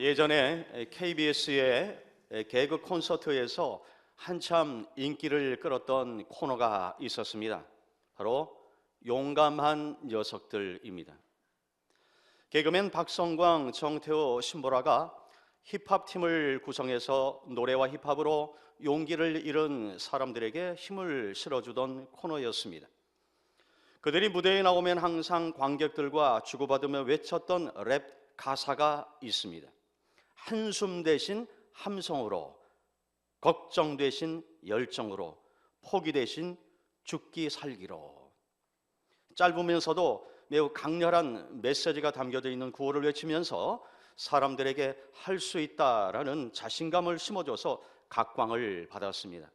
예전에 KBS의 개그 콘서트에서 한참 인기를 끌었던 코너가 있었습니다. 바로 용감한 녀석들입니다. 개그맨 박성광, 정태호, 신보라가 힙합팀을 구성해서 노래와 힙합으로 용기를 잃은 사람들에게 힘을 실어주던 코너였습니다. 그들이 무대에 나오면 항상 관객들과 주고받으며 외쳤던 랩 가사가 있습니다. 한숨 대신 함성으로, 걱정 대신 열정으로, 포기 대신 죽기 살기로. 짧으면서도 매우 강렬한 메시지가 담겨져 있는 구호를 외치면서 사람들에게 할 수 있다라는 자신감을 심어줘서 각광을 받았습니다.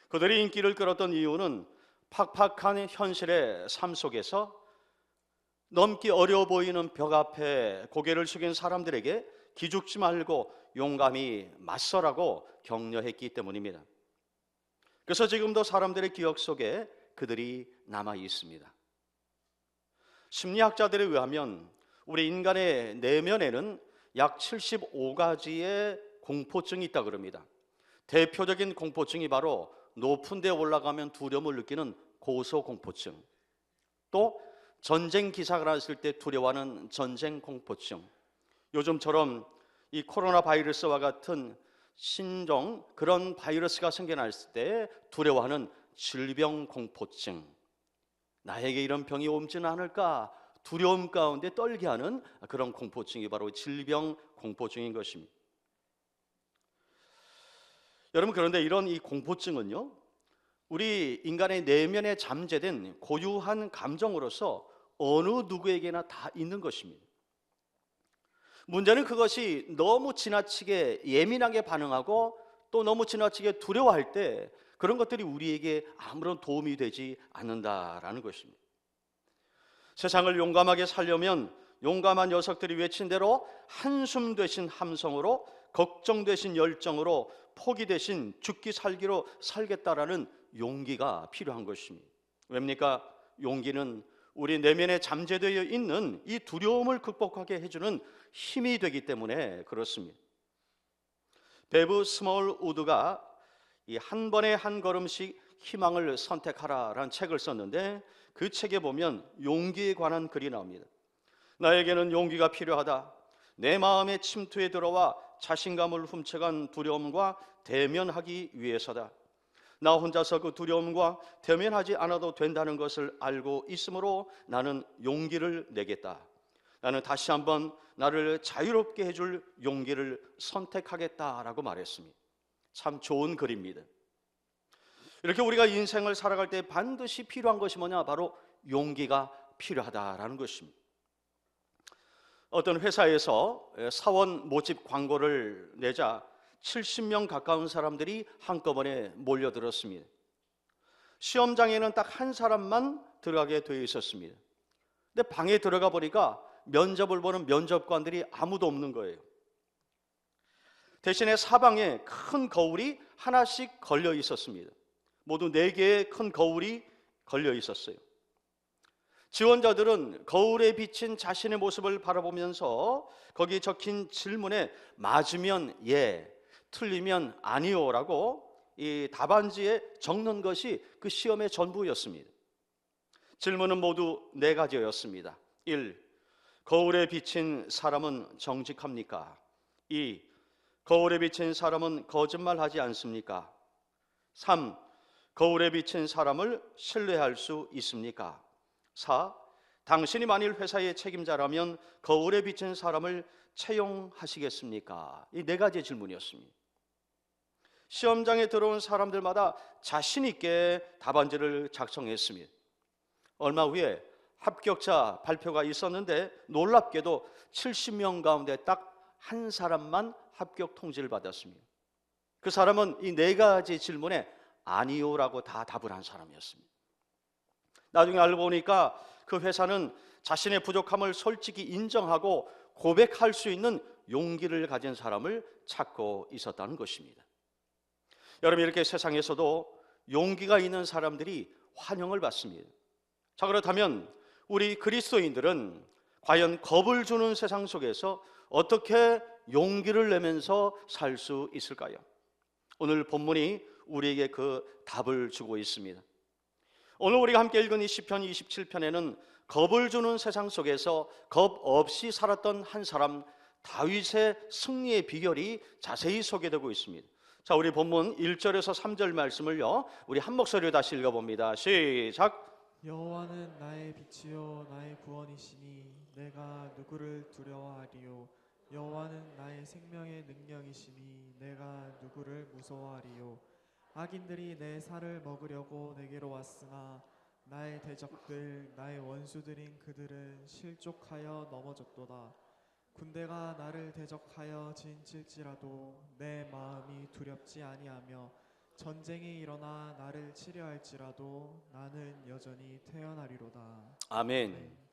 그들이 인기를 끌었던 이유는 팍팍한 현실의 삶 속에서 넘기 어려워 보이는 벽 앞에 고개를 숙인 사람들에게 기죽지 말고 용감히 맞서라고 격려했기 때문입니다. 그래서 지금도 사람들의 기억 속에 그들이 남아 있습니다. 심리학자들에 의하면 우리 인간의 내면에는 약 75가지의 공포증이 있다고 그럽니다. 대표적인 공포증이 바로 높은 데 올라가면 두려움을 느끼는 고소공포증, 또 전쟁 기사가 났을 때 두려워하는 전쟁 공포증, 요즘처럼 이 코로나 바이러스와 같은 신종 그런 바이러스가 생겨났을 때 두려워하는 질병 공포증, 나에게 이런 병이 옮지는 않을까 두려움 가운데 떨게 하는 그런 공포증이 바로 질병 공포증인 것입니다. 여러분, 그런데 이런 이 공포증은요, 우리 인간의 내면에 잠재된 고유한 감정으로서 어느 누구에게나 다 있는 것입니다. 문제는 그것이 너무 지나치게 예민하게 반응하고 또 너무 지나치게 두려워할 때 그런 것들이 우리에게 아무런 도움이 되지 않는다라는 것입니다. 세상을 용감하게 살려면 용감한 녀석들이 외친 대로 한숨 대신 함성으로, 걱정 대신 열정으로, 포기 대신 죽기 살기로 살겠다라는 용기가 필요한 것입니다. 왜입니까? 용기는 우리 내면에 잠재되어 있는 이 두려움을 극복하게 해주는 힘이 되기 때문에 그렇습니다. 베브 스몰우드가 이 한 번에 한 걸음씩 희망을 선택하라라는 책을 썼는데 그 책에 보면 용기에 관한 글이 나옵니다. 나에게는 용기가 필요하다. 내 마음의 침투에 들어와 자신감을 훔쳐간 두려움과 대면하기 위해서다. 나 혼자서 그 두려움과 대면하지 않아도 된다는 것을 알고 있으므로 나는 용기를 내겠다. 나는 다시 한번 나를 자유롭게 해줄 용기를 선택하겠다라고 말했습니다. 참 좋은 글입니다. 이렇게 우리가 인생을 살아갈 때 반드시 필요한 것이 뭐냐? 바로 용기가 필요하다라는 것입니다. 어떤 회사에서 사원 모집 광고를 내자 70명 가까운 사람들이 한꺼번에 몰려들었습니다. 시험장에는 딱 한 사람만 들어가게 되어 있었습니다. 근데 방에 들어가 보니까 면접을 보는 면접관들이 아무도 없는 거예요. 대신에 사방에 큰 거울이 하나씩 걸려 있었습니다. 모두 4개의 큰 거울이 걸려 있었어요. 지원자들은 거울에 비친 자신의 모습을 바라보면서 거기에 적힌 질문에 맞으면 예, 틀리면 아니요라고 이 답안지에 적는 것이 그 시험의 전부였습니다. 질문은 모두 4가지였습니다. 1. 거울에 비친 사람은 정직합니까? 2. 거울에 비친 사람은 거짓말하지 않습니까? 3. 거울에 비친 사람을 신뢰할 수 있습니까? 4. 당신이 만일 회사의 책임자라면 거울에 비친 사람을 채용하시겠습니까? 이 4가지의 질문이었습니다. 시험장에 들어온 사람들마다 자신 있게 답안지를 작성했습니다. 얼마 후에 합격자 발표가 있었는데 놀랍게도 70명 가운데 딱 한 사람만 합격 통지를 받았습니다. 그 사람은 이 4가지 질문에 아니요라고 다 답을 한 사람이었습니다. 나중에 알고 보니까 그 회사는 자신의 부족함을 솔직히 인정하고 고백할 수 있는 용기를 가진 사람을 찾고 있었다는 것입니다. 여러분, 이렇게 세상에서도 용기가 있는 사람들이 환영을 받습니다. 자, 그렇다면 우리 그리스도인들은 과연 겁을 주는 세상 속에서 어떻게 용기를 내면서 살 수 있을까요? 오늘 본문이 우리에게 그 답을 주고 있습니다. 오늘 우리가 함께 읽은 이 시편 27편에는 겁을 주는 세상 속에서 겁 없이 살았던 한 사람 다윗의 승리의 비결이 자세히 소개되고 있습니다. 자, 우리 본문 1절에서 3절 말씀을요, 우리 한 목소리로 다시 읽어봅니다. 시작. 여호와는 나의 빛이요 나의 구원이시니 내가 누구를 두려워하리요. 여호와는 나의 생명의 능력이시니 내가 누구를 무서워하리요. 악인들이 내 살을 먹으려고 내게로 왔으나 나의 대적들 나의 원수들인 그들은 실족하여 넘어졌도다. 군대가 나를 대적하여 진칠지라도 내 마음이 두렵지 아니하며 전쟁이 일어나 나를 치려할지라도 나는 여전히 태어나리로다. 아멘.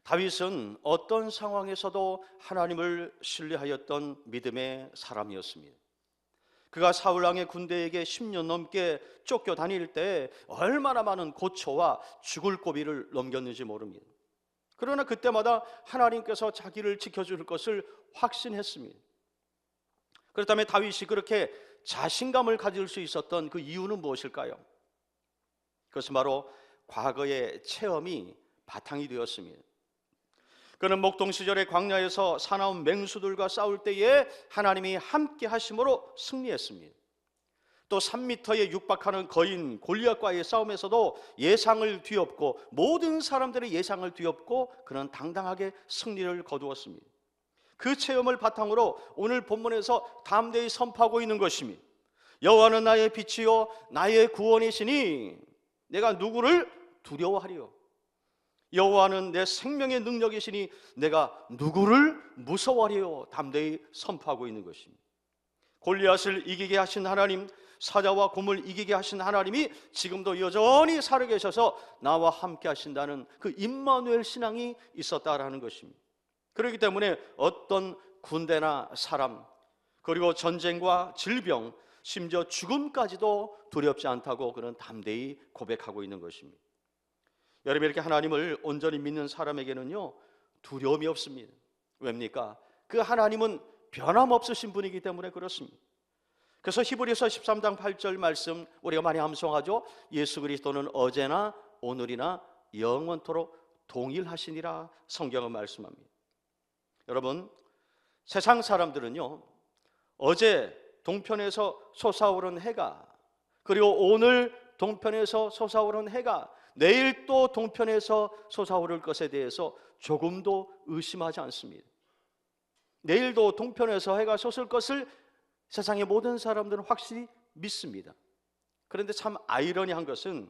다윗은 어떤 상황에서도 하나님을 신뢰하였던 믿음의 사람이었습니다. 그가 사울왕의 군대에게 10년 넘게 쫓겨 다닐 때 얼마나 많은 고초와 죽을 고비를 넘겼는지 모릅니다. 그러나 그때마다 하나님께서 자기를 지켜줄 것을 확신했습니다. 그렇다면 다윗이 그렇게 자신감을 가질 수 있었던 그 이유는 무엇일까요? 그것은 바로 과거의 체험이 바탕이 되었습니다. 그는 목동 시절의 광야에서 사나운 맹수들과 싸울 때에 하나님이 함께 하심으로 승리했습니다. 또 3m에 육박하는 거인 골리앗과의 싸움에서도 예상을 뒤엎고 모든 사람들의 예상을 뒤엎고 그는 당당하게 승리를 거두었습니다. 그 체험을 바탕으로 오늘 본문에서 담대히 선포하고 있는 것입니다. 여호와는 나의 빛이요 나의 구원이시니 내가 누구를 두려워하리요. 여호와는 내 생명의 능력이시니 내가 누구를 무서워하리요. 담대히 선포하고 있는 것입니다. 골리앗을 이기게 하신 하나님, 사자와 곰을 이기게 하신 하나님이 지금도 여전히 살아계셔서 나와 함께 하신다는 그 임마누엘 신앙이 있었다라는 것입니다. 그렇기 때문에 어떤 군대나 사람, 그리고 전쟁과 질병, 심지어 죽음까지도 두렵지 않다고 그는 담대히 고백하고 있는 것입니다. 여러분, 이렇게 하나님을 온전히 믿는 사람에게는요 두려움이 없습니다. 왜입니까? 그 하나님은 변함없으신 분이기 때문에 그렇습니다. 그래서 히브리서 13장 8절 말씀 우리가 많이 암송하죠. 예수 그리스도는 어제나 오늘이나 영원토록 동일하시니라 성경은 말씀합니다. 여러분, 세상 사람들은요 어제 동편에서 솟아오른 해가, 그리고 오늘 동편에서 솟아오른 해가 내일 또 동편에서 솟아오를 것에 대해서 조금도 의심하지 않습니다. 내일도 동편에서 해가 솟을 것을 세상의 모든 사람들은 확실히 믿습니다. 그런데 참 아이러니한 것은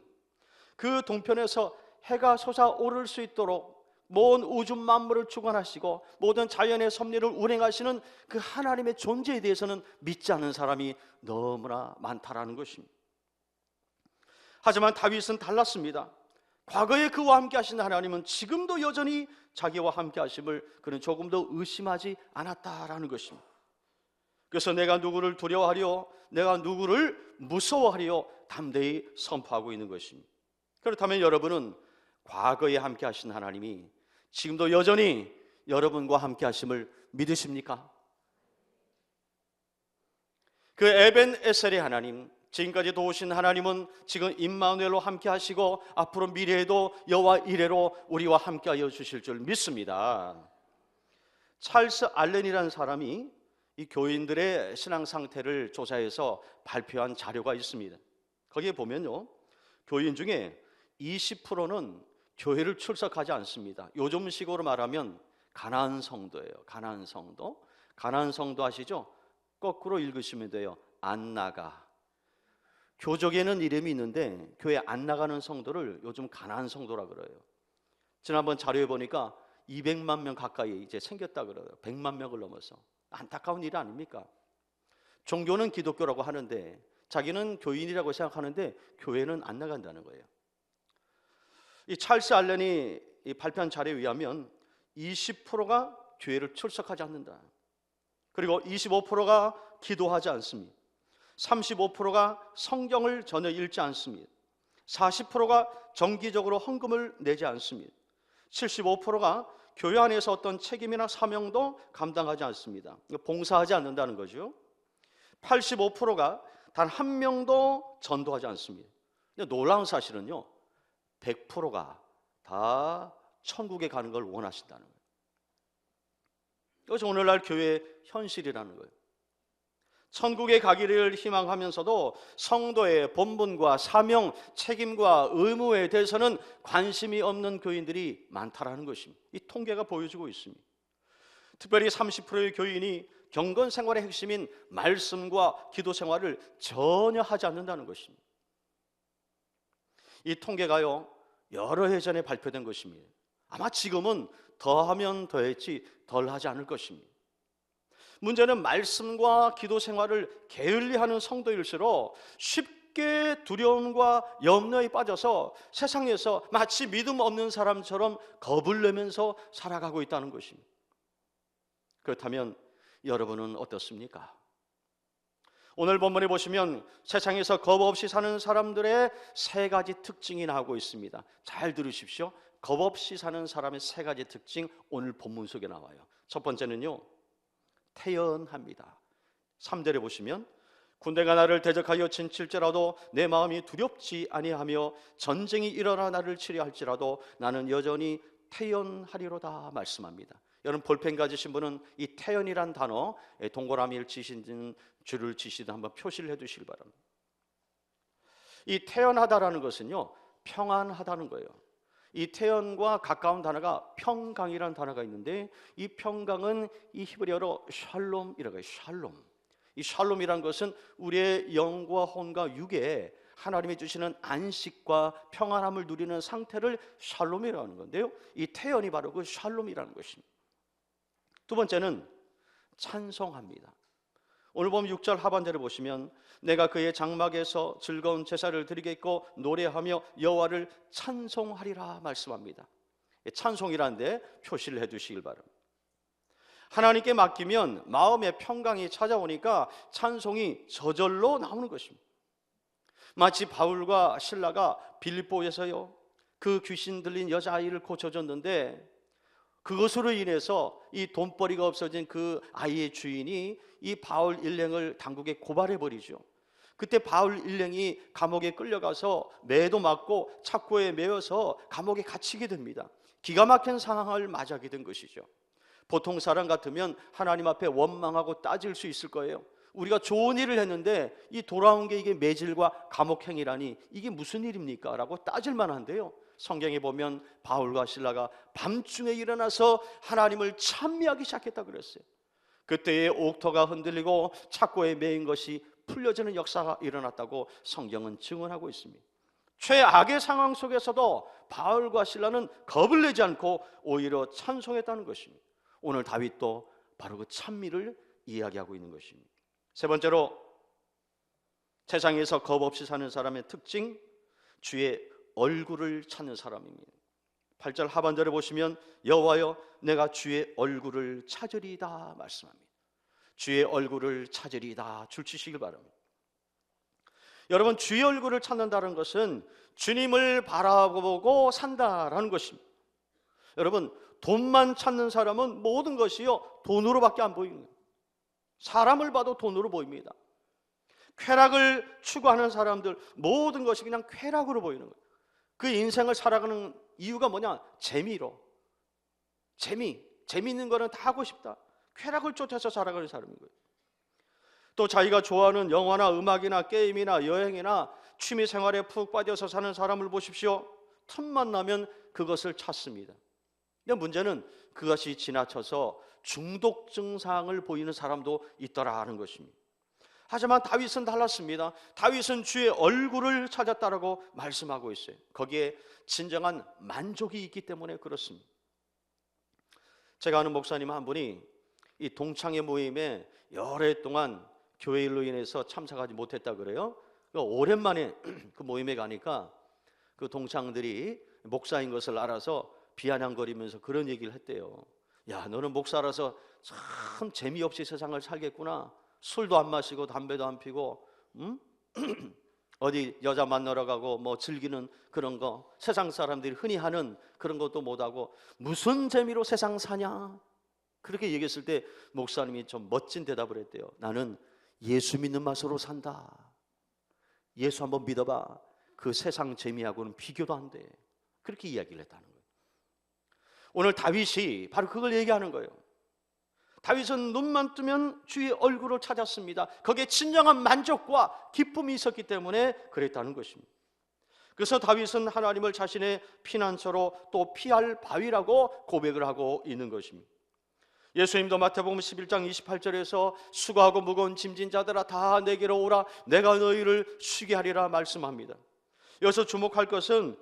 그 동편에서 해가 솟아오를 수 있도록 모든 우주 만물을 주관하시고 모든 자연의 섭리를 운행하시는 그 하나님의 존재에 대해서는 믿지 않는 사람이 너무나 많다라는 것입니다. 하지만 다윗은 달랐습니다. 과거에 그와 함께 하신 하나님은 지금도 여전히 자기와 함께 하심을 그는 조금도 의심하지 않았다라는 것입니다. 그래서 내가 누구를 두려워하리요, 내가 누구를 무서워하리요 담대히 선포하고 있는 것입니다. 그렇다면 여러분은 과거에 함께 하신 하나님이 지금도 여전히 여러분과 함께 하심을 믿으십니까? 그 에벤에셀의 하나님, 지금까지 도우신 하나님은 지금 임마누엘로 함께 하시고 앞으로 미래에도 여호와 이레로 우리와 함께 하여 주실 줄 믿습니다. 찰스 알렌이라는 사람이 이 교인들의 신앙 상태를 조사해서 발표한 자료가 있습니다. 거기에 보면요, 교인 중에 20%는 교회를 출석하지 않습니다. 요즘식으로 말하면 가난한 성도예요. 가난한 성도. 가난한 성도 아시죠? 거꾸로 읽으시면 돼요. 안 나가. 교족에는 이름이 있는데 교회 안 나가는 성도를 요즘 가난한 성도라 그래요. 지난번 자료에 보니까 200만 명 가까이 이제 생겼다 그래요. 100만 명을 넘어서. 안타까운 일 아닙니까? 종교는 기독교라고 하는데 자기는 교인이라고 생각하는데 교회는 안 나간다는 거예요. 이 찰스 알렌이 발표한 자료에 의하면 20%가 교회를 출석하지 않는다. 그리고 25%가 기도하지 않습니다. 35%가 성경을 전혀 읽지 않습니다. 40%가 정기적으로 헌금을 내지 않습니다. 75%가 교회 안에서 어떤 책임이나 사명도 감당하지 않습니다. 봉사하지 않는다는 거죠. 85%가 단 한 명도 전도하지 않습니다. 근데 놀라운 사실은요, 100%가 다 천국에 가는 걸 원하신다는 거예요. 이것이 오늘날 교회의 현실이라는 거예요. 천국에 가기를 희망하면서도 성도의 본분과 사명, 책임과 의무에 대해서는 관심이 없는 교인들이 많다라는 것입니다. 이 통계가 보여주고 있습니다. 특별히 30%의 교인이 경건 생활의 핵심인 말씀과 기도 생활을 전혀 하지 않는다는 것입니다. 이 통계가요, 여러 해 전에 발표된 것입니다. 아마 지금은 더하면 더했지 덜 하지 않을 것입니다. 문제는 말씀과 기도 생활을 게을리하는 성도일수록 쉽게 두려움과 염려에 빠져서 세상에서 마치 믿음 없는 사람처럼 겁을 내면서 살아가고 있다는 것입니다. 그렇다면 여러분은 어떻습니까? 오늘 본문에 보시면 세상에서 겁 없이 사는 사람들의 세 가지 특징이 나오고 있습니다. 잘 들으십시오. 겁 없이 사는 사람의 세 가지 특징, 오늘 본문 속에 나와요. 첫 번째는요, 태연합니다. 3절에 보시면 군대가 나를 대적하여 진칠지라도 내 마음이 두렵지 아니하며 전쟁이 일어나 나를 치려 할지라도 나는 여전히 태연하리로다 말씀합니다. 여러분 볼펜 가지신 분은 이 태연이란 단어 동그라미를 치시든 줄을 치시든 한번 표시를 해 두시길 바랍니다. 이 태연하다라는 것은요, 평안하다는 거예요. 이 태연과 가까운 단어가 평강이라는 단어가 있는데, 이 평강은 이 히브리어로 샬롬이라고 해요. 샬롬. 이 샬롬이란 것은 우리의 영과 혼과 육에 하나님이 주시는 안식과 평안함을 누리는 상태를 샬롬이라는 건데요, 이 태연이 바로 그 샬롬이라는 것입니다. 두 번째는 찬송합니다. 오늘 보면 6절 하반절에 보시면 내가 그의 장막에서 즐거운 제사를 드리겠고 노래하며 여호와를 찬송하리라 말씀합니다. 찬송이라는데 표시를 해두시길 바랍니다. 하나님께 맡기면 마음의 평강이 찾아오니까 찬송이 저절로 나오는 것입니다. 마치 바울과 실라가 빌립보에서요, 그 귀신 들린 여자아이를 고쳐줬는데 그것으로 인해서 이 돈벌이가 없어진 그 아이의 주인이 이 바울 일행을 당국에 고발해버리죠. 그때 바울 일행이 감옥에 끌려가서 매도 맞고 착고에 매여서 감옥에 갇히게 됩니다. 기가 막힌 상황을 맞이하게 된 것이죠. 보통 사람 같으면 하나님 앞에 원망하고 따질 수 있을 거예요. 우리가 좋은 일을 했는데 이 돌아온 게 이게 매질과 감옥행이라니 이게 무슨 일입니까? 라고 따질 만한데요, 성경에 보면 바울과 실라가 밤중에 일어나서 하나님을 찬미하기 시작했다 그랬어요. 그때의 옥토가 흔들리고 착고에 매인 것이 풀려지는 역사가 일어났다고 성경은 증언하고 있습니다. 최악의 상황 속에서도 바울과 실라는 겁을 내지 않고 오히려 찬송했다는 것입니다. 오늘 다윗도 바로 그 찬미를 이야기하고 있는 것입니다. 세 번째로, 세상에서 겁 없이 사는 사람의 특징, 주의 얼굴을 찾는 사람입니다. 8절 하반절에 보시면 여호와여 내가 주의 얼굴을 찾으리이다 말씀합니다. 주의 얼굴을 찾으리이다 줄치시길 바랍니다. 여러분, 주의 얼굴을 찾는다는 것은 주님을 바라보고 산다라는 것입니다. 여러분, 돈만 찾는 사람은 모든 것이요 돈으로밖에 안 보이는 거예요. 사람을 봐도 돈으로 보입니다. 쾌락을 추구하는 사람들 모든 것이 그냥 쾌락으로 보이는 거예요. 그 인생을 살아가는 이유가 뭐냐? 재미로. 재미있는 거는 다 하고 싶다. 쾌락을 쫓아서 살아가는 사람인 거예요. 또 자기가 좋아하는 영화나 음악이나 게임이나 여행이나 취미 생활에 푹 빠져서 사는 사람을 보십시오. 틈만 나면 그것을 찾습니다. 근데 문제는 그것이 지나쳐서 중독 증상을 보이는 사람도 있더라는 것입니다. 하지만 다윗은 달랐습니다. 다윗은 주의 얼굴을 찾았다라고 말씀하고 있어요. 거기에 진정한 만족이 있기 때문에 그렇습니다. 제가 아는 목사님 한 분이 이 동창회 모임에 여러 해 동안 교회 일로 인해서 참석하지 못했다 그래요. 오랜만에 그 모임에 가니까 그 동창들이 목사인 것을 알아서 비아냥거리면서 그런 얘기를 했대요. 야, 너는 목사라서 참 재미없이 세상을 살겠구나. 술도 안 마시고 담배도 안 피고 어디 여자 만나러 가고 뭐 즐기는 그런 거, 세상 사람들이 흔히 하는 그런 것도 못하고 무슨 재미로 세상 사냐? 그렇게 얘기했을 때 목사님이 좀 멋진 대답을 했대요. 나는 예수 믿는 맛으로 산다. 예수 한번 믿어봐. 그 세상 재미하고는 비교도 안 돼. 그렇게 이야기를 했다는 거예요. 오늘 다윗이 바로 그걸 얘기하는 거예요. 다윗은 눈만 뜨면 주의 얼굴을 찾았습니다. 거기에 진정한 만족과 기쁨이 있었기 때문에 그랬다는 것입니다. 그래서 다윗은 하나님을 자신의 피난처로 또 피할 바위라고 고백을 하고 있는 것입니다. 예수님도 마태복음 11장 28절에서 수고하고 무거운 짐진 자들아 다 내게로 오라 내가 너희를 쉬게 하리라 말씀합니다. 여기서 주목할 것은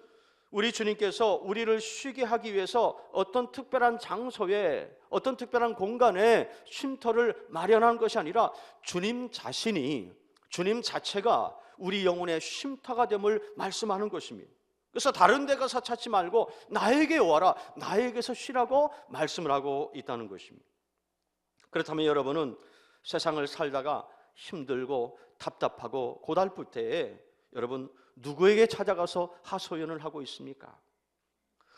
우리 주님께서 우리를 쉬게 하기 위해서 어떤 특별한 장소에, 어떤 특별한 공간에 쉼터를 마련한 것이 아니라 주님 자신이, 주님 자체가 우리 영혼의 쉼터가 됨을 말씀하는 것입니다. 그래서 다른 데 가서 찾지 말고 나에게 와라, 나에게서 쉬라고 말씀을 하고 있다는 것입니다. 그렇다면 여러분은 세상을 살다가 힘들고 답답하고 고달플 때에 여러분 누구에게 찾아가서 하소연을 하고 있습니까?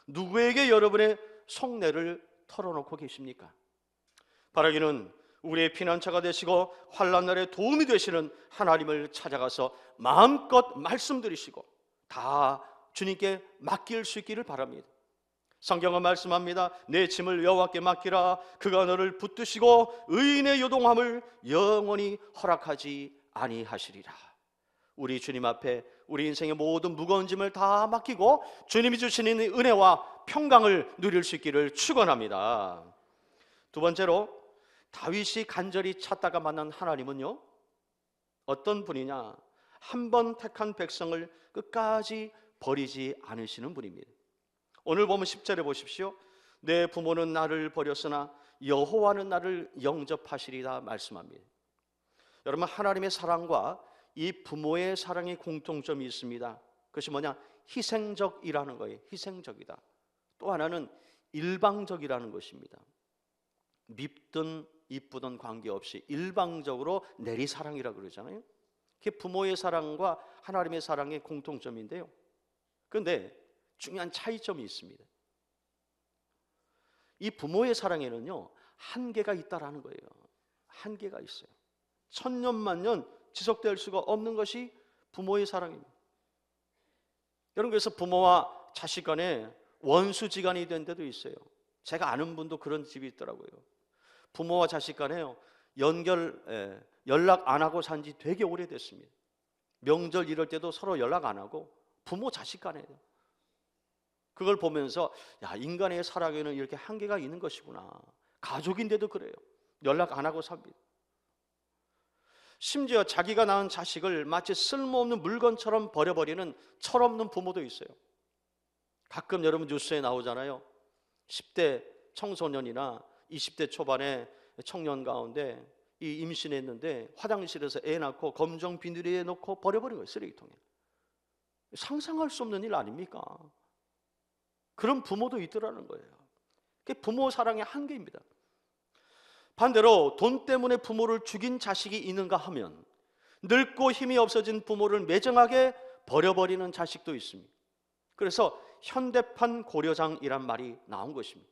누구에게 여러분의 속내를 털어놓고 계십니까? 바라기는 우리의 피난처가 되시고 환난날에 도움이 되시는 하나님을 찾아가서 마음껏 말씀드리시고 다 주님께 맡길 수 있기를 바랍니다. 성경은 말씀합니다. 내 짐을 여호와께 맡기라. 그가 너를 붙드시고 의인의 요동함을 영원히 허락하지 아니하시리라. 우리 주님 앞에 우리 인생의 모든 무거운 짐을 다 맡기고 주님이 주시는 은혜와 평강을 누릴 수 있기를 축원합니다. 두 번째로 다윗이 간절히 찾다가 만난 하나님은요, 어떤 분이냐? 한 번 택한 백성을 끝까지 버리지 않으시는 분입니다. 오늘 보면 10절에 보십시오. 내 부모는 나를 버렸으나 여호와는 나를 영접하시리라 말씀합니다. 여러분, 하나님의 사랑과 이 부모의 사랑의 공통점이 있습니다. 그것이 뭐냐? 희생적이라는 거예요. 희생적이다. 또 하나는 일방적이라는 것입니다. 밉든 이쁘든 관계없이 일방적으로 내리사랑이라고 그러잖아요. 그게 부모의 사랑과 하나님의 사랑의 공통점인데요. 그런데 중요한 차이점이 있습니다. 이 부모의 사랑에는요, 한계가 있다라는 거예요. 한계가 있어요. 천년만년 지속될 수가 없는 것이 부모의 사랑입니다. 여러분, 그래서 부모와 자식 간에 원수지간이 된 데도 있어요. 제가 아는 분도 그런 집이 있더라고요. 부모와 자식 간에요, 연락 안 하고 산 지 되게 오래됐습니다. 명절 이럴 때도 서로 연락 안 하고 부모 자식 간에요. 그걸 보면서 야, 인간의 사랑에는 이렇게 한계가 있는 것이구나. 가족인데도 그래요. 연락 안 하고 삽니다. 심지어 자기가 낳은 자식을 마치 쓸모없는 물건처럼 버려버리는 철없는 부모도 있어요. 가끔 여러분 뉴스에 나오잖아요. 10대 청소년이나 20대 초반의 청년 가운데 이 임신했는데 화장실에서 애 낳고 검정 비닐에 넣고 버려버린 거예요. 쓰레기통에. 상상할 수 없는 일 아닙니까? 그런 부모도 있더라는 거예요. 그게 부모 사랑의 한계입니다. 반대로 돈 때문에 부모를 죽인 자식이 있는가 하면 늙고 힘이 없어진 부모를 매정하게 버려버리는 자식도 있습니다. 그래서 현대판 고려장이란 말이 나온 것입니다.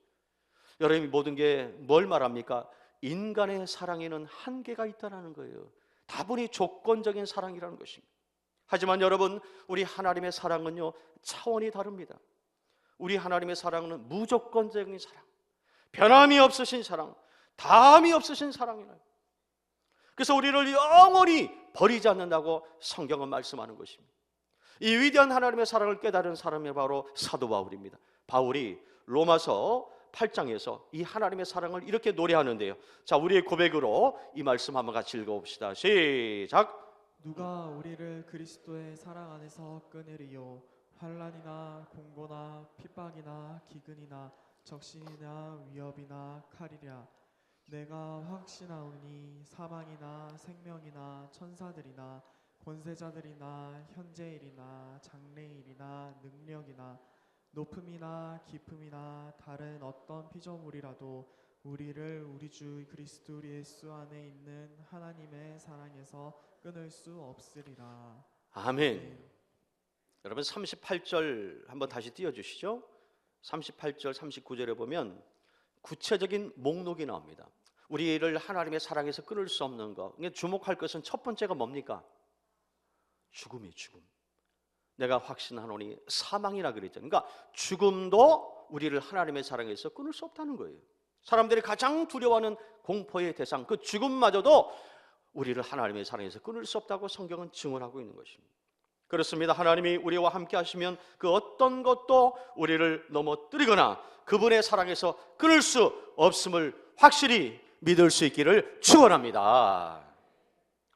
여러분이 모든 게 뭘 말합니까? 인간의 사랑에는 한계가 있다는 거예요. 다분히 조건적인 사랑이라는 것입니다. 하지만 여러분, 우리 하나님의 사랑은요, 차원이 다릅니다. 우리 하나님의 사랑은 무조건적인 사랑, 변함이 없으신 사랑, 다함이 없으신 사랑이에요. 그래서 우리를 영원히 버리지 않는다고 성경은 말씀하는 것입니다. 이 위대한 하나님의 사랑을 깨달은 사람이 바로 사도 바울입니다. 바울이 로마서 8장에서 이 하나님의 사랑을 이렇게 노래하는데요. 자, 우리의 고백으로 이 말씀 한번 같이 읽어봅시다. 시작. 누가 우리를 그리스도의 사랑 안에서 끊으리요? 환난이나 공고나 핍박이나 기근이나 적신이나 위협이나 칼이랴. 내가 확신하오니 사망이나 생명이나 천사들이나 권세자들이나 현재일이나 장래일이나 능력이나 높음이나 깊음이나 다른 어떤 피조물이라도 우리를 우리 주 그리스도 예수 안에 있는 하나님의 사랑에서 끊을 수 없으리라. 아멘. 여러분 38절 한번 다시 띄워주시죠. 38절 39절에 보면 구체적인 목록이 나옵니다. 우리를 하나님의 사랑에서 끊을 수 없는 것, 주목할 것은 첫 번째가 뭡니까? 죽음이 죽음. 내가 확신하노니 사망이라 그랬죠. 그러니까 죽음도 우리를 하나님의 사랑에서 끊을 수 없다는 거예요. 사람들이 가장 두려워하는 공포의 대상, 그 죽음마저도 우리를 하나님의 사랑에서 끊을 수 없다고 성경은 증언하고 있는 것입니다. 그렇습니다. 하나님이 우리와 함께 하시면 그 어떤 것도 우리를 넘어뜨리거나 그분의 사랑에서 끊을 수 없음을 확실히 믿을 수 있기를 축원합니다.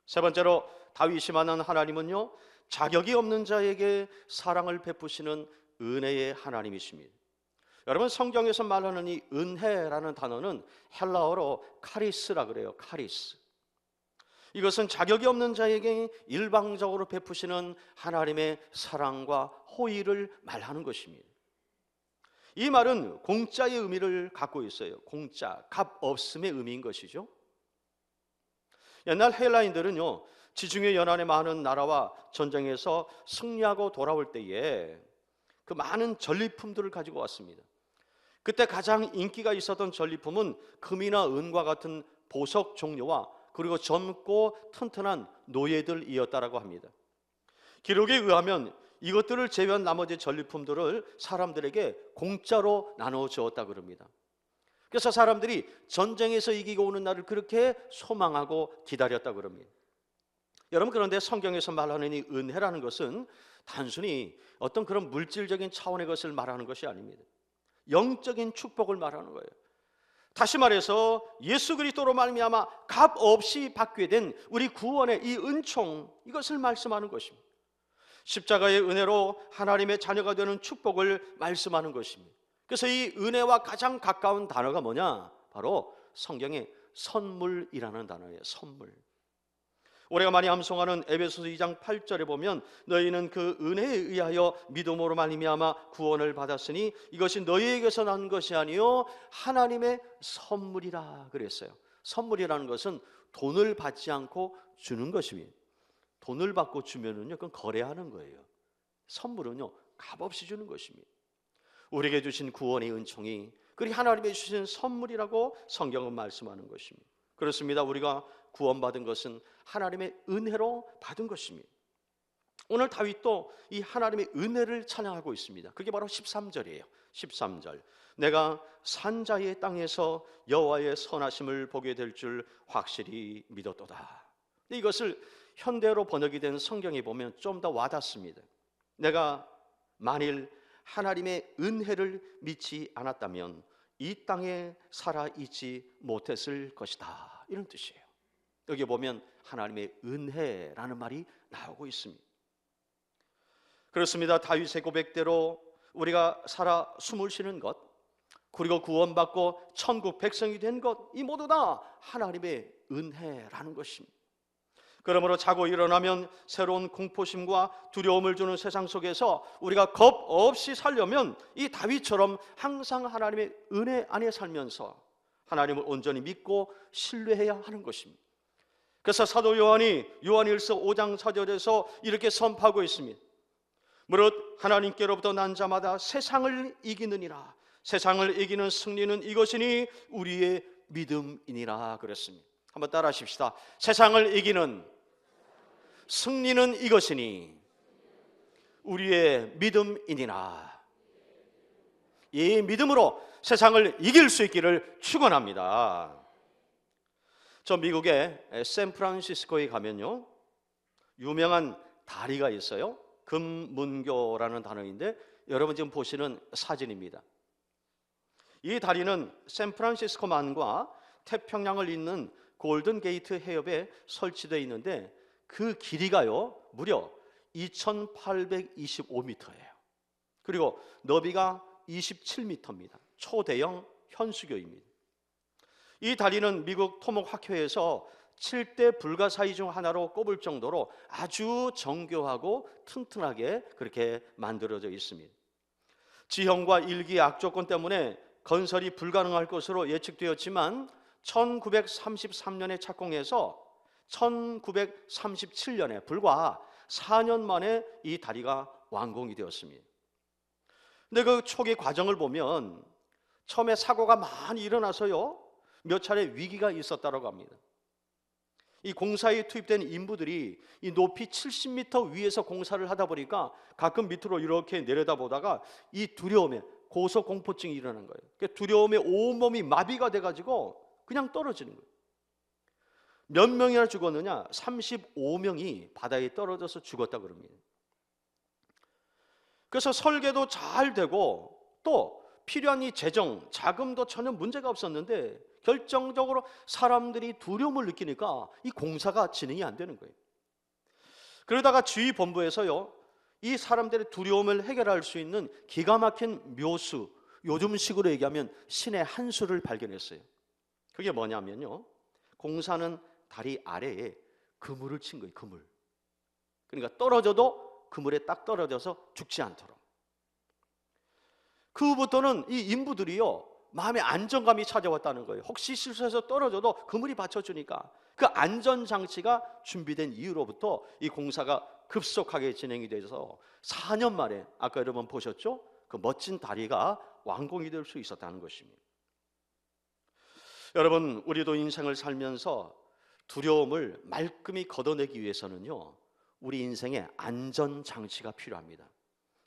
세 번째로 다윗이 만난 하나님은요, 자격이 없는 자에게 사랑을 베푸시는 은혜의 하나님이십니다. 여러분 성경에서 말하는 이 은혜라는 단어는 헬라어로 카리스라 그래요. 카리스. 이것은 자격이 없는 자에게 일방적으로 베푸시는 하나님의 사랑과 호의를 말하는 것입니다. 이 말은 공짜의 의미를 갖고 있어요. 공짜, 값 없음의 의미인 것이죠. 옛날 헬라인들은요, 지중해 연안의 많은 나라와 전쟁에서 승리하고 돌아올 때에 그 많은 전리품들을 가지고 왔습니다. 그때 가장 인기가 있었던 전리품은 금이나 은과 같은 보석 종류와 그리고 젊고 튼튼한 노예들이었다라고 합니다. 기록에 의하면 이것들을 제외한 나머지 전리품들을 사람들에게 공짜로 나눠 주었다고 합니다. 그래서 사람들이 전쟁에서 이기고 오는 날을 그렇게 소망하고 기다렸다고 합니다. 여러분, 그런데 성경에서 말하는 이 은혜라는 것은 단순히 어떤 그런 물질적인 차원의 것을 말하는 것이 아닙니다. 영적인 축복을 말하는 거예요. 다시 말해서 예수 그리스도로 말미암아 값 없이 받게 된 우리 구원의 이 은총, 이것을 말씀하는 것입니다. 십자가의 은혜로 하나님의 자녀가 되는 축복을 말씀하는 것입니다. 그래서 이 은혜와 가장 가까운 단어가 뭐냐? 바로 성경의 선물이라는 단어예요. 선물. 우리가 많이 암송하는 에베소서 2장 8절에 보면 너희는 그 은혜에 의하여 믿음으로 말미암아 구원을 받았으니 이것이 너희에게서 난 것이 아니요 하나님의 선물이라 그랬어요. 선물이라는 것은 돈을 받지 않고 주는 것입니다. 돈을 받고 주면은요, 그건 거래하는 거예요. 선물은요, 값없이 주는 것입니다. 우리에게 주신 구원의 은총이 그리 하나님의 주신 선물이라고 성경은 말씀하는 것입니다. 그렇습니다. 우리가 구원받은 것은 하나님의 은혜로 받은 것입니다. 오늘 다윗도 이 하나님의 은혜를 찬양하고 있습니다. 그게 바로 13절이에요. 13절. 내가 산자의 땅에서 여호와의 선하심을 보게 될 줄 확실히 믿었도다. 이것을 현대로 번역이 된 성경에 보면 좀 더 와닿습니다. 내가 만일 하나님의 은혜를 믿지 않았다면 이 땅에 살아있지 못했을 것이다, 이런 뜻이에요. 여기 보면 하나님의 은혜라는 말이 나오고 있습니다. 그렇습니다. 다윗의 고백대로 우리가 살아 숨을 쉬는 것, 그리고 구원받고 천국 백성이 된 것, 이 모두 다 하나님의 은혜라는 것입니다. 그러므로 자고 일어나면 새로운 공포심과 두려움을 주는 세상 속에서 우리가 겁 없이 살려면 이 다윗처럼 항상 하나님의 은혜 안에 살면서 하나님을 온전히 믿고 신뢰해야 하는 것입니다. 그래서 사도 요한이 요한일서 5장 4절에서 이렇게 선포하고 있습니다. 무릇 하나님께로부터 난 자마다 세상을 이기느니라. 세상을 이기는 승리는 이것이니 우리의 믿음이니라 그랬습니다. 한번 따라 하십시다. 세상을 이기는 승리는 이것이니 우리의 믿음이니라. 이 믿음으로 세상을 이길 수 있기를 축원합니다. 저 미국의 샌프란시스코에 가면요, 유명한 다리가 있어요. 금문교라는 단어인데 여러분 지금 보시는 사진입니다. 이 다리는 샌프란시스코만과 태평양을 잇는 골든게이트 해협에 설치되어 있는데 그 길이가요 무려 2825m예요. 그리고 너비가 27m입니다. 초대형 현수교입니다. 이 다리는 미국 토목학회에서 7대 불가사의 중 하나로 꼽을 정도로 아주 정교하고 튼튼하게 그렇게 만들어져 있습니다. 지형과 일기의 악조건 때문에 건설이 불가능할 것으로 예측되었지만 1933년에 착공해서 1937년에 불과 4년 만에 이 다리가 완공이 되었습니다. 근데 그 초기 과정을 보면 처음에 사고가 많이 일어나서요, 몇 차례 위기가 있었다고 합니다. 이 공사에 투입된 인부들이 이 높이 70m 위에서 공사를 하다 보니까 가끔 밑으로 이렇게 내려다보다가 이 두려움에 고소공포증이 일어난 거예요. 그 두려움에 온몸이 마비가 돼가지고 그냥 떨어지는 거예요. 몇 명이나 죽었느냐? 35명이 바다에 떨어져서 죽었다 그럽니다. 그래서 설계도 잘 되고 또 필요한 이 재정, 자금도 전혀 문제가 없었는데 결정적으로 사람들이 두려움을 느끼니까 이 공사가 진행이 안 되는 거예요. 그러다가 지휘본부에서요, 이 사람들의 두려움을 해결할 수 있는 기가 막힌 묘수, 요즘식으로 얘기하면 신의 한 수를 발견했어요. 그게 뭐냐면요, 공사는 다리 아래에 그물을 친 거예요. 그물. 그러니까 떨어져도 그물에 딱 떨어져서 죽지 않도록. 그 후부터는 이 인부들이요, 마음의 안정감이 찾아왔다는 거예요. 혹시 실수해서 떨어져도 그물이 받쳐주니까. 그 안전장치가 준비된 이후로부터 이 공사가 급속하게 진행이 돼서 4년 만에, 아까 여러분 보셨죠? 그 멋진 다리가 완공이 될 수 있었다는 것입니다. 여러분, 우리도 인생을 살면서 두려움을 말끔히 걷어내기 위해서는요, 우리 인생에 안전장치가 필요합니다.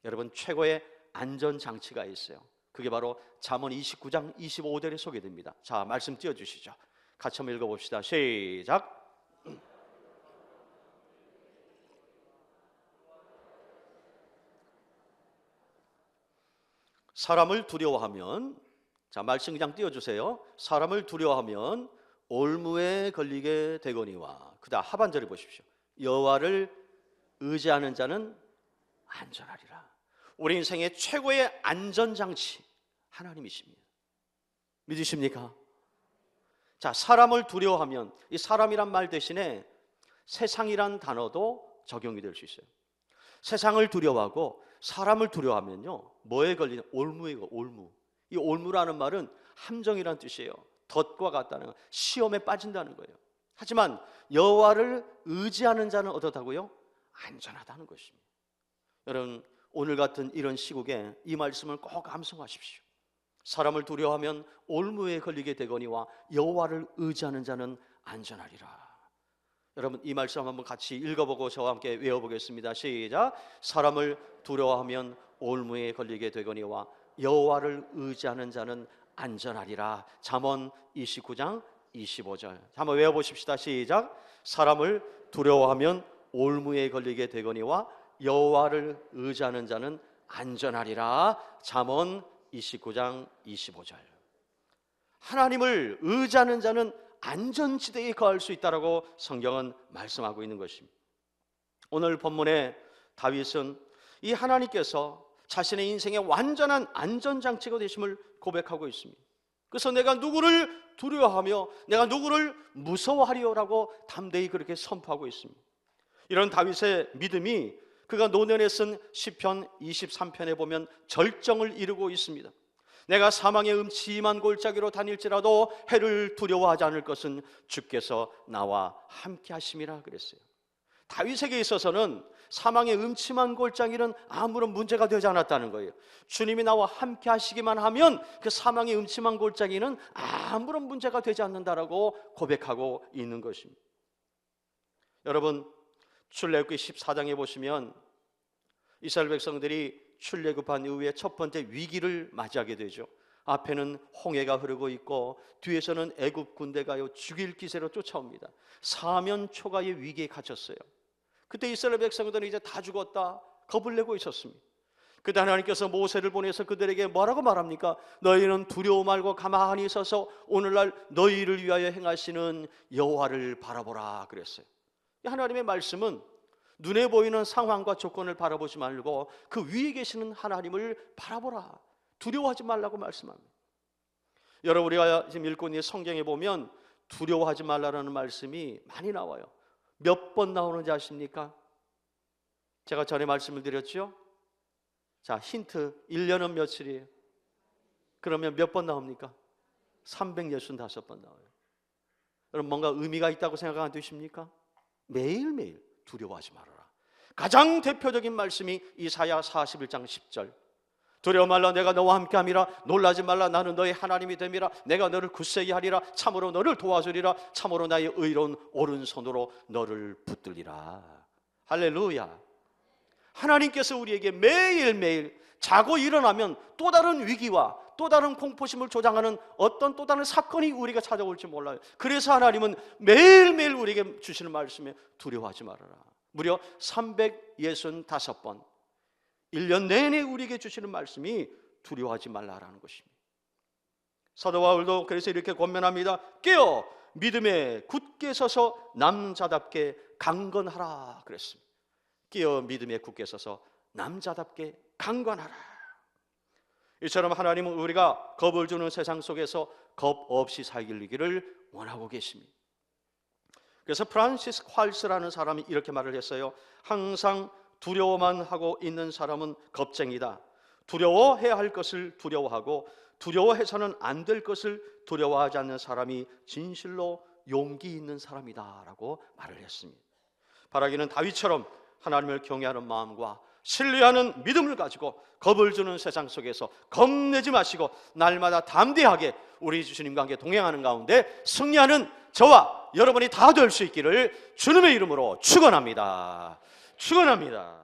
여러분, 최고의 안전장치가 있어요. 그게 바로 잠언 29장 25절에 소개됩니다. 자, 말씀 띄워주시죠. 같이 한번 읽어봅시다. 시작. 사람을 두려워하면, 자, 말씀 그냥 띄워주세요. 사람을 두려워하면 올무에 걸리게 되거니와. 그다음 하반절을 보십시오. 여호와를 의지하는 자는 안전하리라. 우리 인생의 최고의 안전장치 하나님이십니다. 믿으십니까? 자, 사람을 두려워하면, 이 사람이란 말 대신에 세상이란 단어도 적용이 될 수 있어요. 세상을 두려워하고 사람을 두려워하면요, 뭐에 걸리냐? 올무예요. 올무. 이 올무라는 말은 함정이란 뜻이에요. 덫과 같다는 거, 시험에 빠진다는 거예요. 하지만 여호와를 의지하는 자는 어떻다고요? 안전하다는 것입니다. 여러분, 오늘 같은 이런 시국에 이 말씀을 꼭 암송하십시오. 사람을 두려워하면 올무에 걸리게 되거니와 여호와를 의지하는 자는 안전하리라. 여러분, 이 말씀 한번 같이 읽어보고 저와 함께 외워보겠습니다. 시작. 사람을 두려워하면 올무에 걸리게 되거니와 여호와를 의지하는 자는 안전하리라. 잠언 29장 25절 한번 외워보십시다. 시작. 사람을 두려워하면 올무에 걸리게 되거니와 여호와를 의지하는 자는 안전하리라. 잠언 29장 25절. 하나님을 의지하는 자는 안전지대에 거할 수 있다라고 성경은 말씀하고 있는 것입니다. 오늘 본문에 다윗은 이 하나님께서 자신의 인생의 완전한 안전장치가 되심을 고백하고 있습니다. 그래서 내가 누구를 두려워하며 내가 누구를 무서워하리요라고 담대히 그렇게 선포하고 있습니다. 이런 다윗의 믿음이 그가 노년에 쓴 시편 23편에 보면 절정을 이루고 있습니다. 내가 사망의 음침한 골짜기로 다닐지라도 해를 두려워하지 않을 것은 주께서 나와 함께 하심이라 그랬어요. 다윗에게 있어서는 사망의 음침한 골짜기는 아무런 문제가 되지 않았다는 거예요. 주님이 나와 함께 하시기만 하면 그 사망의 음침한 골짜기는 아무런 문제가 되지 않는다라고 고백하고 있는 것입니다. 여러분, 출애굽기 14장에 보시면 이스라엘 백성들이 출애굽한 이후에 첫 번째 위기를 맞이하게 되죠. 앞에는 홍해가 흐르고 있고 뒤에서는 애굽 군대가요 죽일 기세로 쫓아옵니다. 사면 초가의 위기에 갇혔어요. 그때 이스라엘 백성들은 이제 다 죽었다 겁을 내고 있었습니다. 그때 하나님께서 모세를 보내서 그들에게 뭐라고 말합니까? 너희는 두려워 말고 가만히 있어서 오늘날 너희를 위하여 행하시는 여호와를 바라보라 그랬어요. 하나님의 말씀은 눈에 보이는 상황과 조건을 바라보지 말고 그 위에 계시는 하나님을 바라보라, 두려워하지 말라고 말씀합니다. 여러분, 우리가 지금 읽고 있는 성경에 보면 두려워하지 말라는 말씀이 많이 나와요. 몇 번 나오는지 아십니까? 제가 전에 말씀을 드렸죠? 자, 힌트. 1년은 며칠이에요? 그러면 몇 번 나옵니까? 365번 나와요. 여러분, 뭔가 의미가 있다고 생각 안 드십니까? 매일매일 두려워하지 말아라. 가장 대표적인 말씀이 이사야 41장 10절. 두려워 말라, 내가 너와 함께함이라. 놀라지 말라, 나는 너의 하나님이 됨이라. 내가 너를 굳세게 하리라. 참으로 너를 도와주리라. 참으로 나의 의로운 오른손으로 너를 붙들리라. 할렐루야. 하나님께서 우리에게 매일매일 자고 일어나면 또 다른 위기와 또 다른 공포심을 조장하는 어떤 또 다른 사건이 우리가 찾아올지 몰라요. 그래서 하나님은 매일매일 우리에게 주시는 말씀에 두려워하지 말아라. 무려 365번 1년 내내 우리에게 주시는 말씀이 두려워하지 말라라는 것입니다. 사도 바울도 그래서 이렇게 권면합니다. 깨어 믿음에 굳게 서서 남자답게 강건하라 그랬습니다. 깨어 믿음에 굳게 서서 남자답게 강건하라. 이처럼 하나님은 우리가 겁을 주는 세상 속에서 겁 없이 살기를 원하고 계십니다. 그래서 프란시스 콸스라는 사람이 이렇게 말을 했어요. 항상 두려워만 하고 있는 사람은 겁쟁이다. 두려워해야 할 것을 두려워하고 두려워해서는 안 될 것을 두려워하지 않는 사람이 진실로 용기 있는 사람이다 라고 말을 했습니다. 바라기는 다윗처럼 하나님을 경외하는 마음과 신뢰하는 믿음을 가지고 겁을 주는 세상 속에서 겁내지 마시고 날마다 담대하게 우리 주님과 함께 동행하는 가운데 승리하는 저와 여러분이 다 될 수 있기를 주님의 이름으로 축원합니다. 축원합니다.